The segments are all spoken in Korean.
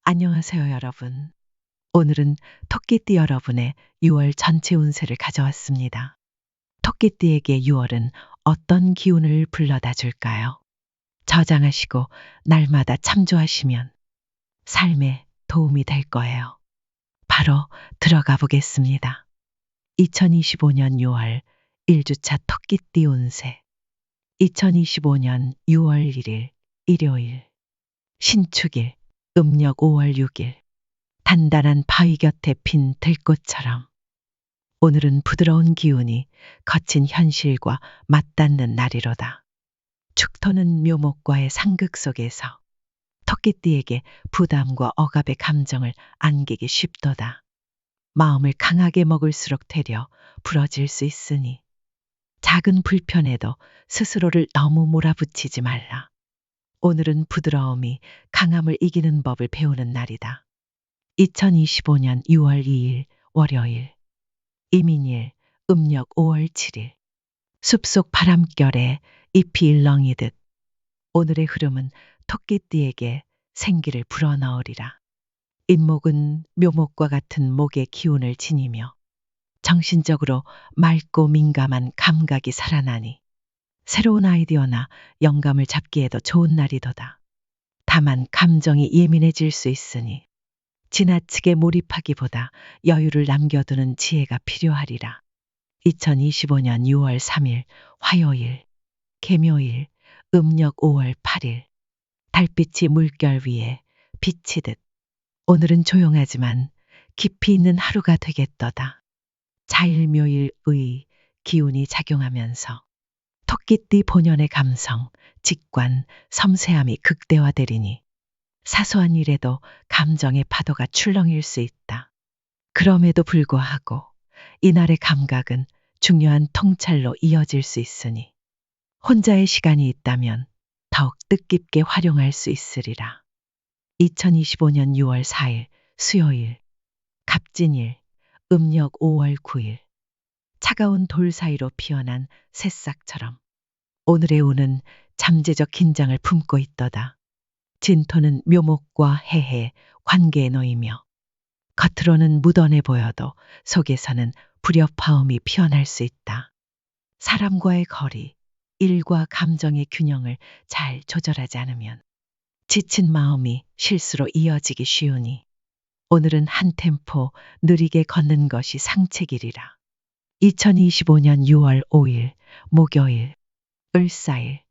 안녕하세요, 여러분. 오늘은 토끼띠 여러분의 6월 전체 운세를 가져왔습니다. 토끼띠에게 6월은 어떤 기운을 불러다 줄까요? 저장하시고 날마다 참조하시면 삶에 도움이 될 거예요. 바로 들어가 보겠습니다. 2025년 6월 1주차 토끼띠 운세. 2025년 6월 1일 일요일 신축일 음력 5월 6일 단단한 바위 곁에 핀 들꽃처럼 오늘은 부드러운 기운이 거친 현실과 맞닿는 날이로다. 축토는 묘목과의 상극 속에서 토끼띠에게 부담과 억압의 감정을 안기기 쉽도다. 마음을 강하게 먹을수록 되려 부러질 수 있으니 작은 불편에도 스스로를 너무 몰아붙이지 말라. 오늘은 부드러움이 강함을 이기는 법을 배우는 날이다. 2025년 6월 2일 월요일 이민일 음력 5월 7일 숲속 바람결에 잎이 일렁이듯 오늘의 흐름은 토끼띠에게 생기를 불어넣으리라. 잇목은 묘목과 같은 목의 기운을 지니며 정신적으로 맑고 민감한 감각이 살아나니 새로운 아이디어나 영감을 잡기에도 좋은 날이도다. 다만 감정이 예민해질 수 있으니 지나치게 몰입하기보다 여유를 남겨두는 지혜가 필요하리라. 2025년 6월 3일 화요일 개묘일 음력 5월 8일 달빛이 물결 위에 비치듯 오늘은 조용하지만 깊이 있는 하루가 되겠도다. 자일묘일의 기운이 작용하면서 토끼띠 본연의 감성, 직관, 섬세함이 극대화되리니 사소한 일에도 감정의 파도가 출렁일 수 있다. 그럼에도 불구하고 이날의 감각은 중요한 통찰로 이어질 수 있으니 혼자의 시간이 있다면 더욱 뜻깊게 활용할 수 있으리라. 2025년 6월 4일 수요일 갑진일 음력 5월 9일 차가운 돌 사이로 피어난 새싹처럼 오늘의 운은 잠재적 긴장을 품고 있도다. 진토는 묘목과 해해 관계에 놓이며 겉으로는 무던해 보여도 속에서는 불협화음이 피어날 수 있다. 사람과의 거리, 일과 감정의 균형을 잘 조절하지 않으면 지친 마음이 실수로 이어지기 쉬우니 오늘은 한 템포 느리게 걷는 것이 상책이리라. 2025년 6월 5일 목요일 을사일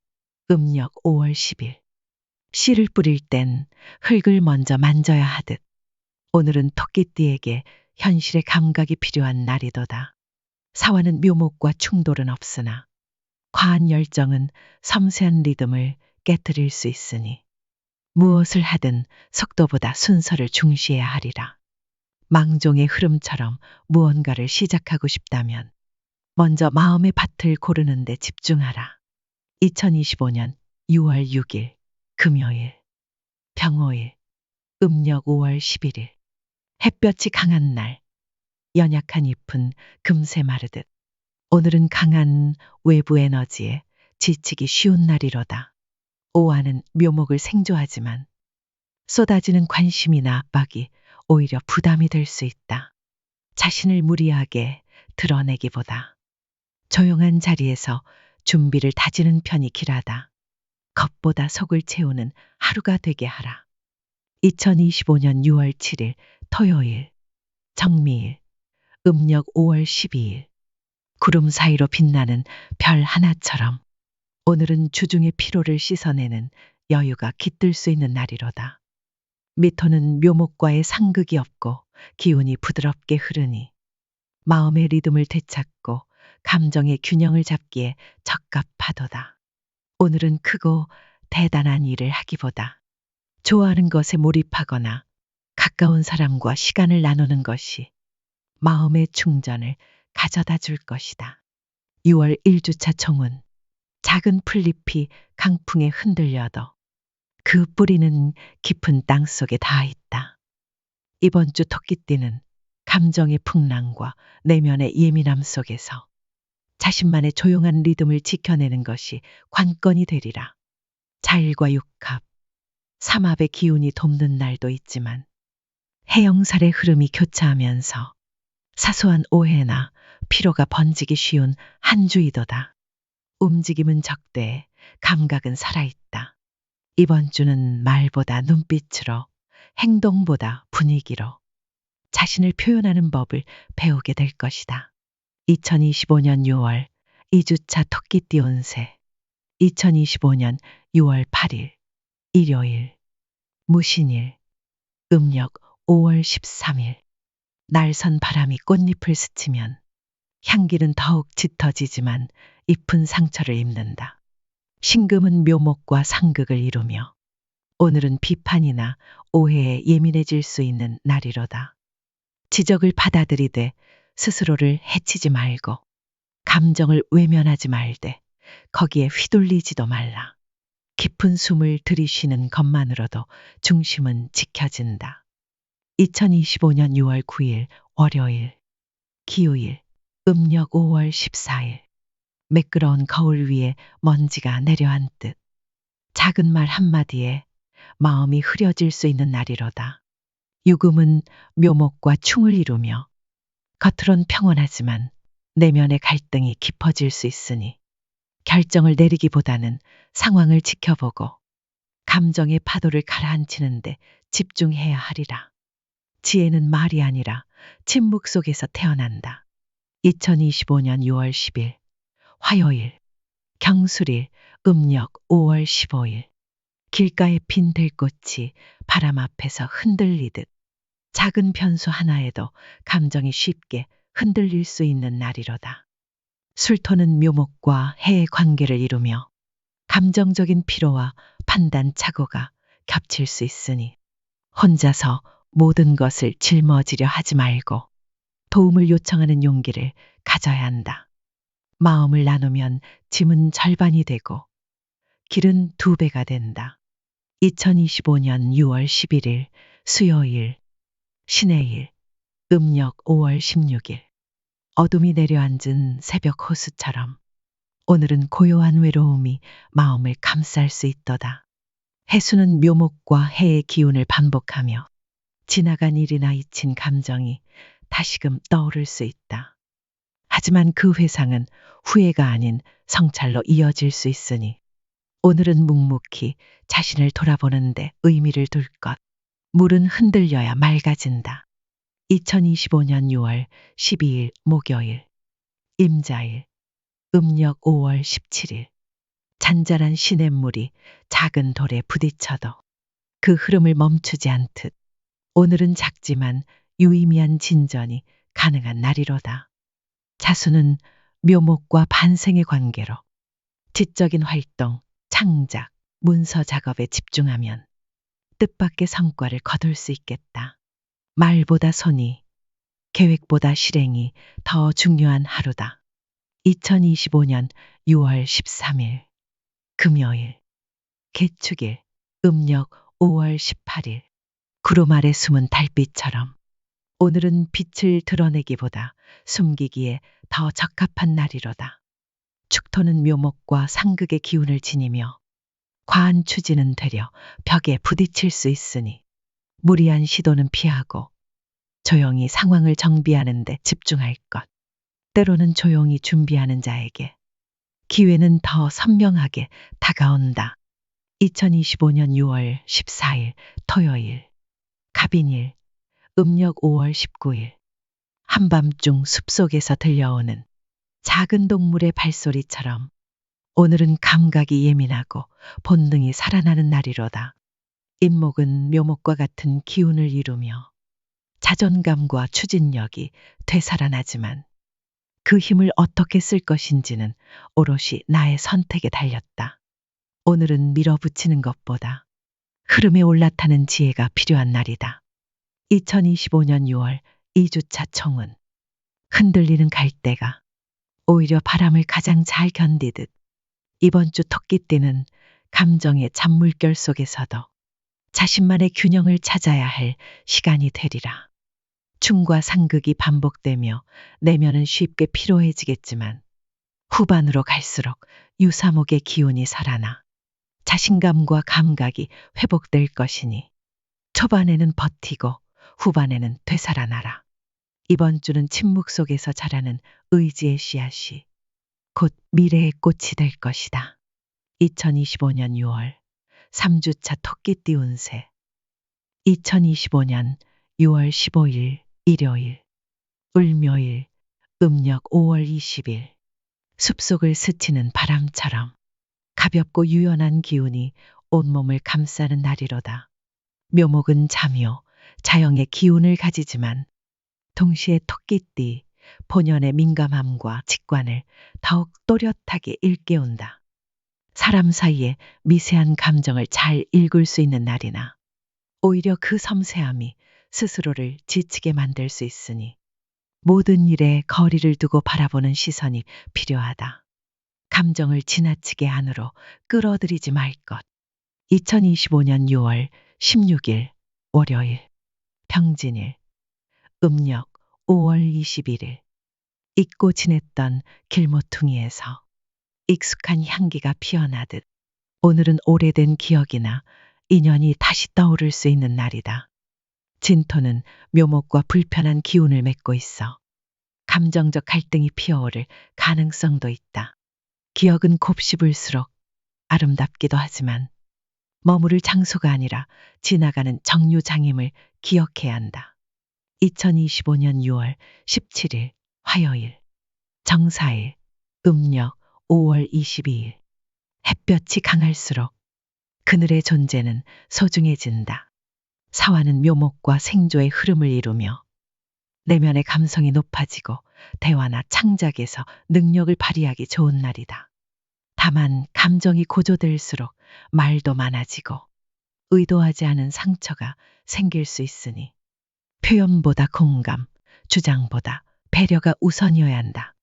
음력 5월 10일 씨를 뿌릴 땐 흙을 먼저 만져야 하듯 오늘은 토끼띠에게 현실의 감각이 필요한 날이도다. 사와는 묘목과 충돌은 없으나 과한 열정은 섬세한 리듬을 깨뜨릴 수 있으니 무엇을 하든 속도보다 순서를 중시해야 하리라. 망종의 흐름처럼 무언가를 시작하고 싶다면 먼저 마음의 밭을 고르는 데 집중하라. 2025년 6월 6일 금요일 병오일 음력 5월 11일 햇볕이 강한 날 연약한 잎은 금세 마르듯 오늘은 강한 외부 에너지에 지치기 쉬운 날이로다. 오하는 묘목을 생조하지만 쏟아지는 관심이나 압박이 오히려 부담이 될 수 있다. 자신을 무리하게 드러내기보다 조용한 자리에서 준비를 다지는 편이 길하다. 겉보다 속을 채우는 하루가 되게 하라. 2025년 6월 7일 토요일 정미일 음력 5월 12일 구름 사이로 빛나는 별 하나처럼 오늘은 주중의 피로를 씻어내는 여유가 깃들 수 있는 날이로다. 미토는 묘목과의 상극이 없고 기운이 부드럽게 흐르니 마음의 리듬을 되찾고 감정의 균형을 잡기에 적합하도다. 오늘은 크고 대단한 일을 하기보다 좋아하는 것에 몰입하거나 가까운 사람과 시간을 나누는 것이 마음의 충전을 가져다 줄 것이다. 6월 1주차 총운 작은 풀잎이 강풍에 흔들려도 그 뿌리는 깊은 땅 속에 닿아 있다. 이번 주 토끼띠는 감정의 풍랑과 내면의 예민함 속에서 자신만의 조용한 리듬을 지켜내는 것이 관건이 되리라. 자일과 육합, 삼합의 기운이 돕는 날도 있지만 해영살의 흐름이 교차하면서 사소한 오해나 피로가 번지기 쉬운 한 주이도다. 움직임은 적대, 감각은 살아있다. 이번 주는 말보다 눈빛으로, 행동보다 분위기로 자신을 표현하는 법을 배우게 될 것이다. 2025년 6월 2주차 토끼띠 운세 2025년 6월 8일 일요일 무신일 음력 5월 13일 날선 바람이 꽃잎을 스치면 향기는 더욱 짙어지지만 잎은 상처를 입는다. 신금은 묘목과 상극을 이루며 오늘은 비판이나 오해에 예민해질 수 있는 날이로다. 지적을 받아들이되 스스로를 해치지 말고 감정을 외면하지 말되 거기에 휘둘리지도 말라. 깊은 숨을 들이쉬는 것만으로도 중심은 지켜진다. 2025년 6월 9일 월요일 기후일 음력 5월 14일 매끄러운 거울 위에 먼지가 내려앉듯 작은 말 한마디에 마음이 흐려질 수 있는 날이로다. 유금은 묘목과 충을 이루며 겉으론 평온하지만 내면의 갈등이 깊어질 수 있으니 결정을 내리기보다는 상황을 지켜보고 감정의 파도를 가라앉히는데 집중해야 하리라. 지혜는 말이 아니라 침묵 속에서 태어난다. 2025년 6월 10일 화요일 경술일 음력 5월 15일 길가에 핀 들꽃이 바람 앞에서 흔들리듯 작은 변수 하나에도 감정이 쉽게 흔들릴 수 있는 날이로다. 술토는 묘목과 해의 관계를 이루며 감정적인 피로와 판단 착오가 겹칠 수 있으니 혼자서 모든 것을 짊어지려 하지 말고 도움을 요청하는 용기를 가져야 한다. 마음을 나누면 짐은 절반이 되고 길은 2배가 된다. 2025년 6월 11일 수요일 신해일 음력 5월 16일 어둠이 내려앉은 새벽 호수처럼 오늘은 고요한 외로움이 마음을 감쌀 수 있도다. 해수는 묘목과 해의 기운을 반복하며 지나간 일이나 잊힌 감정이 다시금 떠오를 수 있다. 하지만 그 회상은 후회가 아닌 성찰로 이어질 수 있으니 오늘은 묵묵히 자신을 돌아보는데 의미를 둘 것. 물은 흔들려야 맑아진다. 2025년 6월 12일 목요일 임자일 음력 5월 17일 잔잔한 시냇물이 작은 돌에 부딪혀도 그 흐름을 멈추지 않듯 오늘은 작지만 유의미한 진전이 가능한 날이로다. 자수는 묘목과 반생의 관계로 지적인 활동, 창작, 문서 작업에 집중하면 뜻밖의 성과를 거둘 수 있겠다. 말보다 손이, 계획보다 실행이 더 중요한 하루다. 2025년 6월 13일 금요일 개축일 음력 5월 18일 구름 아래 숨은 달빛처럼 오늘은 빛을 드러내기보다 숨기기에 더 적합한 날이로다. 축토는 묘목과 상극의 기운을 지니며 과한 추진은 되려 벽에 부딪힐 수 있으니 무리한 시도는 피하고 조용히 상황을 정비하는 데 집중할 것. 때로는 조용히 준비하는 자에게 기회는 더 선명하게 다가온다. 2025년 6월 14일 토요일 갑인일 음력 5월 19일 한밤중 숲속에서 들려오는 작은 동물의 발소리처럼 오늘은 감각이 예민하고 본능이 살아나는 날이로다. 인목은 묘목과 같은 기운을 이루며 자존감과 추진력이 되살아나지만 그 힘을 어떻게 쓸 것인지는 오롯이 나의 선택에 달렸다. 오늘은 밀어붙이는 것보다 흐름에 올라타는 지혜가 필요한 날이다. 2025년 6월 2주차 총은 흔들리는 갈대가 오히려 바람을 가장 잘 견디듯 이번 주 토끼띠는 감정의 잔물결 속에서도 자신만의 균형을 찾아야 할 시간이 되리라. 충과 상극이 반복되며 내면은 쉽게 피로해지겠지만 후반으로 갈수록 유사목의 기운이 살아나 자신감과 감각이 회복될 것이니 초반에는 버티고 후반에는 되살아나라. 이번 주는 침묵 속에서 자라는 의지의 씨앗이 곧 미래의 꽃이 될 것이다. 2025년 6월 3주차 토끼띠 운세. 2025년 6월 15일 일요일 을묘일 음력 5월 20일 숲속을 스치는 바람처럼 가볍고 유연한 기운이 온몸을 감싸는 날이로다. 묘목은 잠요, 자영의 기운을 가지지만 동시에 토끼띠, 본연의 민감함과 직관을 더욱 또렷하게 일깨운다. 사람 사이의 미세한 감정을 잘 읽을 수 있는 날이나 오히려 그 섬세함이 스스로를 지치게 만들 수 있으니 모든 일에 거리를 두고 바라보는 시선이 필요하다. 감정을 지나치게 안으로 끌어들이지 말 것. 2025년 6월 16일 월요일 평진일 음력 5월 21일 잊고 지냈던 길모퉁이에서 익숙한 향기가 피어나듯 오늘은 오래된 기억이나 인연이 다시 떠오를 수 있는 날이다. 진토는 묘목과 불편한 기운을 맺고 있어 감정적 갈등이 피어오를 가능성도 있다. 기억은 곱씹을수록 아름답기도 하지만 머무를 장소가 아니라 지나가는 정류장임을 기억해야 한다. 2025년 6월 17일 화요일 정사일 음력 5월 22일 햇볕이 강할수록 그늘의 존재는 소중해진다. 사화는 묘목과 생조의 흐름을 이루며 내면의 감성이 높아지고 대화나 창작에서 능력을 발휘하기 좋은 날이다. 다만 감정이 고조될수록 말도 많아지고 의도하지 않은 상처가 생길 수 있으니 표현보다 공감, 주장보다 배려가 우선이어야 한다.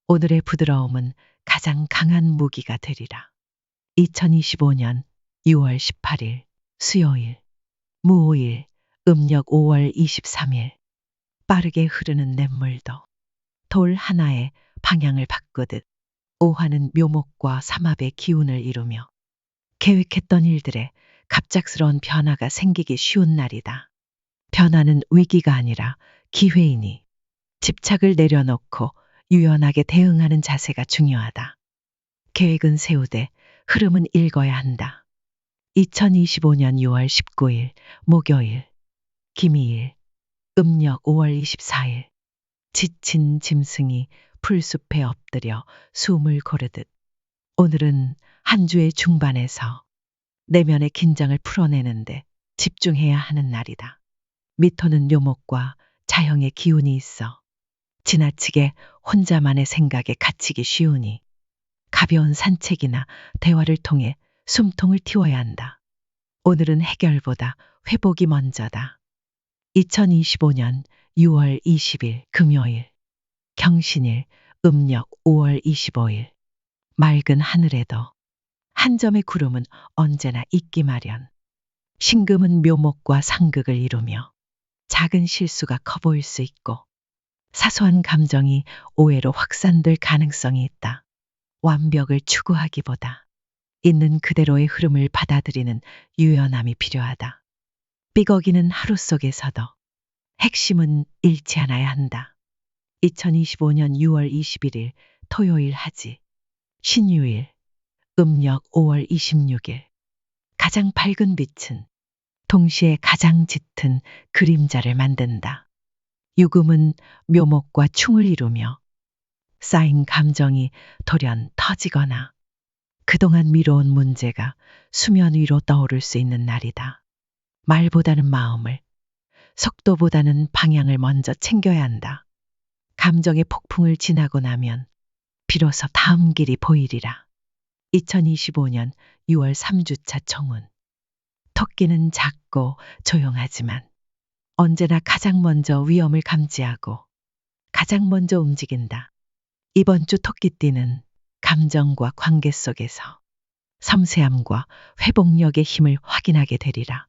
오늘의 부드러움은 가장 강한 무기가 되리라. 2025년 6월 18일 수요일 무오일 음력 5월 23일 빠르게 흐르는 냇물도 돌 하나에 방향을 바꾸듯 오화는 묘목과 삼합의 기운을 이루며 계획했던 일들에 갑작스러운 변화가 생기기 쉬운 날이다. 변화는 위기가 아니라 기회이니 집착을 내려놓고 유연하게 대응하는 자세가 중요하다. 계획은 세우되 흐름은 읽어야 한다. 2025년 6월 19일 목요일 김희일 음력 5월 24일 지친 짐승이 풀숲에 엎드려 숨을 고르듯 오늘은 한 주의 중반에서 내면의 긴장을 풀어내는데 집중해야 하는 날이다. 미토는 묘목과 자형의 기운이 있어 지나치게 혼자만의 생각에 갇히기 쉬우니 가벼운 산책이나 대화를 통해 숨통을 틔워야 한다. 오늘은 해결보다 회복이 먼저다. 2025년 6월 20일 금요일 경신일 음력 5월 25일 맑은 하늘에도 한 점의 구름은 언제나 있기 마련. 신금은 묘목과 상극을 이루며 작은 실수가 커 보일 수 있고 사소한 감정이 오해로 확산될 가능성이 있다. 완벽을 추구하기보다 있는 그대로의 흐름을 받아들이는 유연함이 필요하다. 삐걱이는 하루 속에서도 핵심은 잃지 않아야 한다. 2025년 6월 21일 토요일 하지 신유일 음력 5월 26일 가장 밝은 빛은 동시에 가장 짙은 그림자를 만든다. 유금은 묘목과 충을 이루며 쌓인 감정이 돌연 터지거나 그동안 미뤄온 문제가 수면 위로 떠오를 수 있는 날이다. 말보다는 마음을, 속도보다는 방향을 먼저 챙겨야 한다. 감정의 폭풍을 지나고 나면 비로소 다음 길이 보이리라. 2025년 6월 3주차 총운. 토끼는 작고 조용하지만 언제나 가장 먼저 위험을 감지하고 가장 먼저 움직인다. 이번 주 토끼띠는 감정과 관계 속에서 섬세함과 회복력의 힘을 확인하게 되리라.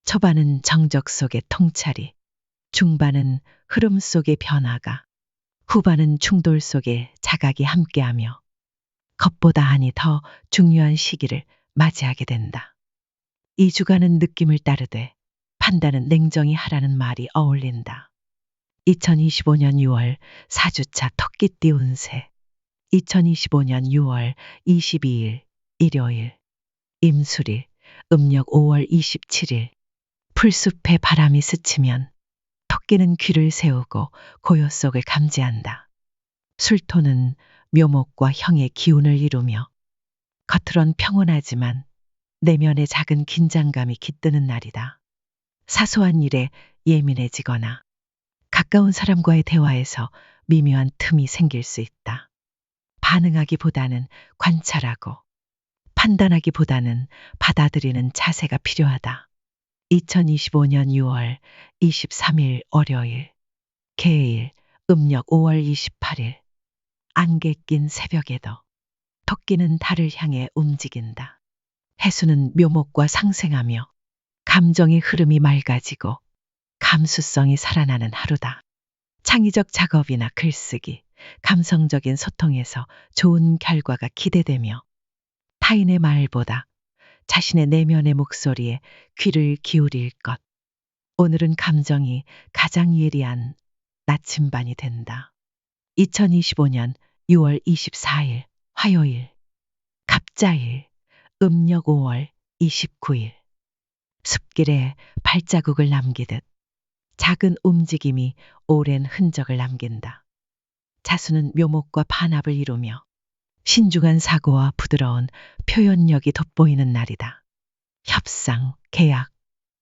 초반은 정적 속의 통찰이, 중반은 흐름 속의 변화가, 후반은 충돌 속의 자각이 함께하며 겉보다 한이 더 중요한 시기를 맞이하게 된다. 2주간은 느낌을 따르되 판단은 냉정히 하라는 말이 어울린다. 2025년 6월 4주차 토끼띠 운세. 2025년 6월 22일 일요일 임수일 음력 5월 27일 풀숲에 바람이 스치면 토끼는 귀를 세우고 고요 속을 감지한다. 술토는 묘목과 형의 기운을 이루며 겉으론 평온하지만 내면의 작은 긴장감이 깃드는 날이다. 사소한 일에 예민해지거나 가까운 사람과의 대화에서 미묘한 틈이 생길 수 있다. 반응하기보다는 관찰하고 판단하기보다는 받아들이는 자세가 필요하다. 2025년 6월 23일 월요일 개일 음력 5월 28일 안개 낀 새벽에도 토끼는 달을 향해 움직인다. 해수는 묘목과 상생하며 감정의 흐름이 맑아지고 감수성이 살아나는 하루다. 창의적 작업이나 글쓰기, 감성적인 소통에서 좋은 결과가 기대되며 타인의 말보다 자신의 내면의 목소리에 귀를 기울일 것. 오늘은 감정이 가장 예리한 나침반이 된다. 2025년 6월 24일 화요일 갑자일 음력 5월 29일 숲길에 발자국을 남기듯 작은 움직임이 오랜 흔적을 남긴다. 자수는 묘목과 반합을 이루며 신중한 사고와 부드러운 표현력이 돋보이는 날이다. 협상, 계약,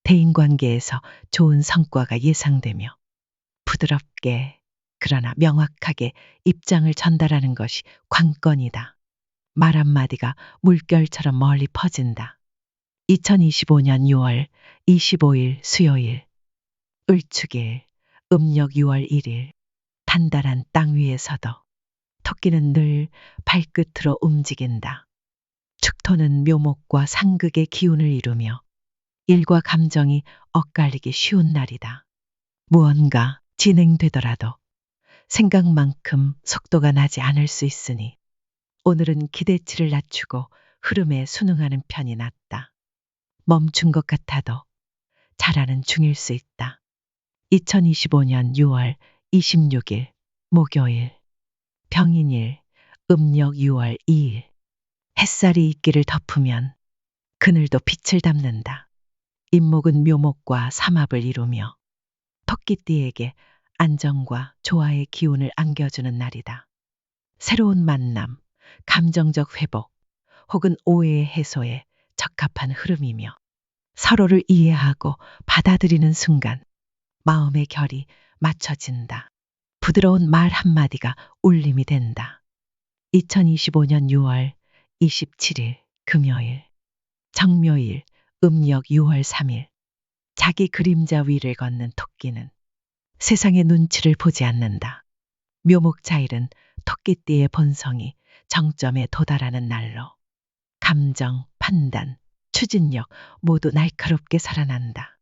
대인관계에서 좋은 성과가 예상되며 부드럽게 그러나 명확하게 입장을 전달하는 것이 관건이다. 말 한마디가 물결처럼 멀리 퍼진다. 2025년 6월 25일 수요일 을축일 음력 6월 1일 단단한 땅 위에서도 토끼는 늘 발끝으로 움직인다. 축토는 묘목과 상극의 기운을 이루며 일과 감정이 엇갈리기 쉬운 날이다. 무언가 진행되더라도 생각만큼 속도가 나지 않을 수 있으니 오늘은 기대치를 낮추고 흐름에 순응하는 편이 낫다. 멈춘 것 같아도 잘하는 중일 수 있다. 2025년 6월 26일 목요일 병인일 음력 6월 2일 햇살이 있기를 덮으면 그늘도 빛을 담는다. 임목은 묘목과 삼합을 이루며 토끼띠에게 안정과 조화의 기운을 안겨주는 날이다. 새로운 만남, 감정적 회복, 혹은 오해의 해소에 적합한 흐름이며 서로를 이해하고 받아들이는 순간 마음의 결이 맞춰진다. 부드러운 말 한마디가 울림이 된다. 2025년 6월 27일 금요일 정묘일 음력 6월 3일 자기 그림자 위를 걷는 토끼는 세상의 눈치를 보지 않는다. 묘목자일은 토끼띠의 본성이 정점에 도달하는 날로 감정, 판단, 추진력 모두 날카롭게 살아난다.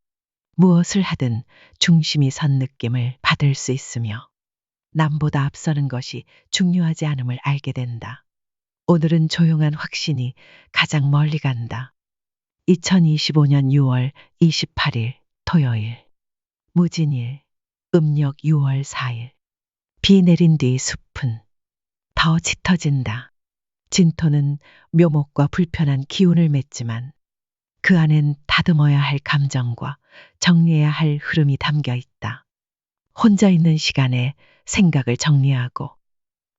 무엇을 하든 중심이 선 느낌을 받을 수 있으며 남보다 앞서는 것이 중요하지 않음을 알게 된다. 오늘은 조용한 확신이 가장 멀리 간다. 2025년 6월 28일 토요일 무진일 음력 6월 4일 비 내린 뒤 숲은 더 짙어진다. 진토는 묘목과 불편한 기운을 맺지만 그 안엔 다듬어야 할 감정과 정리해야 할 흐름이 담겨 있다. 혼자 있는 시간에 생각을 정리하고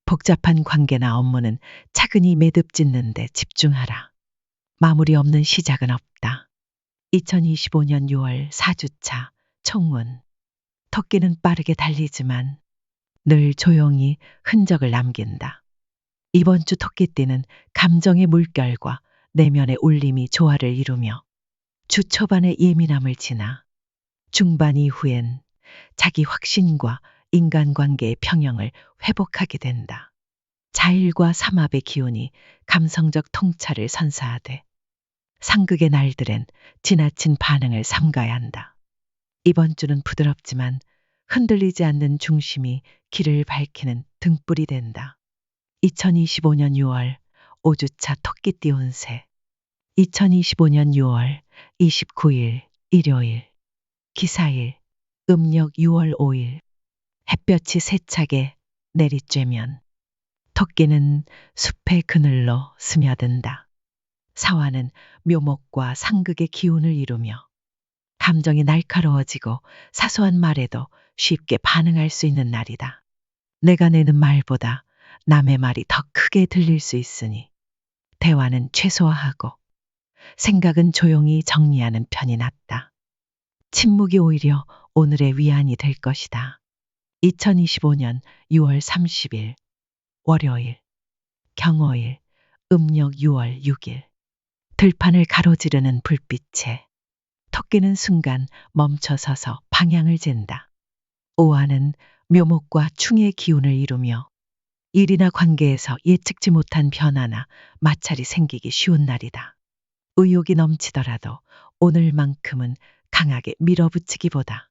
복잡한 관계나 업무는 차근히 매듭 짓는 데 집중하라. 마무리 없는 시작은 없다. 2025년 6월 4주차 총운 토끼는 빠르게 달리지만 늘 조용히 흔적을 남긴다. 이번 주 토끼띠는 감정의 물결과 내면의 울림이 조화를 이루며 주 초반의 예민함을 지나 중반 이후엔 자기 확신과 인간관계의 평형을 회복하게 된다. 자일과 삼합의 기운이 감성적 통찰을 선사하되 상극의 날들엔 지나친 반응을 삼가야 한다. 이번 주는 부드럽지만 흔들리지 않는 중심이 길을 밝히는 등불이 된다. 2025년 6월 5주차 토끼띠 운세 2025년 6월 29일 일요일 기사일 음력 6월 5일 햇볕이 세차게 내리쬐면 토끼는 숲의 그늘로 스며든다. 사화는 묘목과 상극의 기운을 이루며 감정이 날카로워지고 사소한 말에도 쉽게 반응할 수 있는 날이다. 내가 내는 말보다 남의 말이 더 크게 들릴 수 있으니 대화는 최소화하고 생각은 조용히 정리하는 편이 낫다. 침묵이 오히려 오늘의 위안이 될 것이다. 2025년 6월 30일 월요일 경호일 음력 6월 6일 들판을 가로지르는 불빛에 토끼는 순간 멈춰서서 방향을 잰다. 오화는 묘목과 충의 기운을 이루며 일이나 관계에서 예측지 못한 변화나 마찰이 생기기 쉬운 날이다. 의욕이 넘치더라도 오늘만큼은 강하게 밀어붙이기보다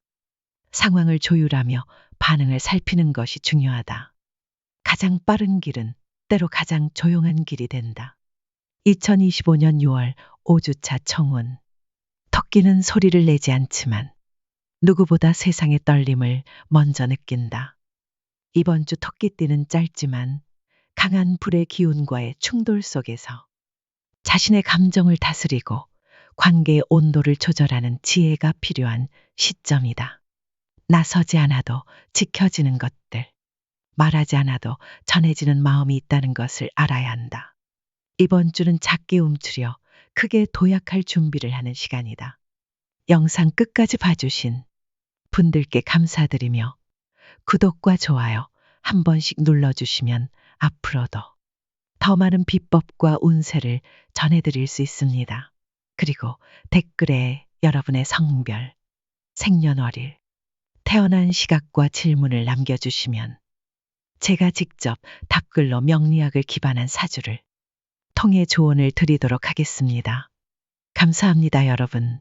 상황을 조율하며 반응을 살피는 것이 중요하다. 가장 빠른 길은 때로 가장 조용한 길이 된다. 2025년 6월 5주차 청운. 토끼는 소리를 내지 않지만 누구보다 세상의 떨림을 먼저 느낀다. 이번 주 토끼띠는 짧지만 강한 불의 기운과의 충돌 속에서 자신의 감정을 다스리고 관계의 온도를 조절하는 지혜가 필요한 시점이다. 나서지 않아도 지켜지는 것들, 말하지 않아도 전해지는 마음이 있다는 것을 알아야 한다. 이번 주는 작게 움츠려 크게 도약할 준비를 하는 시간이다. 영상 끝까지 봐주신 분들께 감사드리며 구독과 좋아요 한 번씩 눌러주시면 앞으로도 더 많은 비법과 운세를 전해드릴 수 있습니다. 그리고 댓글에 여러분의 성별, 생년월일, 태어난 시각과 질문을 남겨주시면 제가 직접 답글로 명리학을 기반한 사주를 통해 조언을 드리도록 하겠습니다. 감사합니다, 여러분.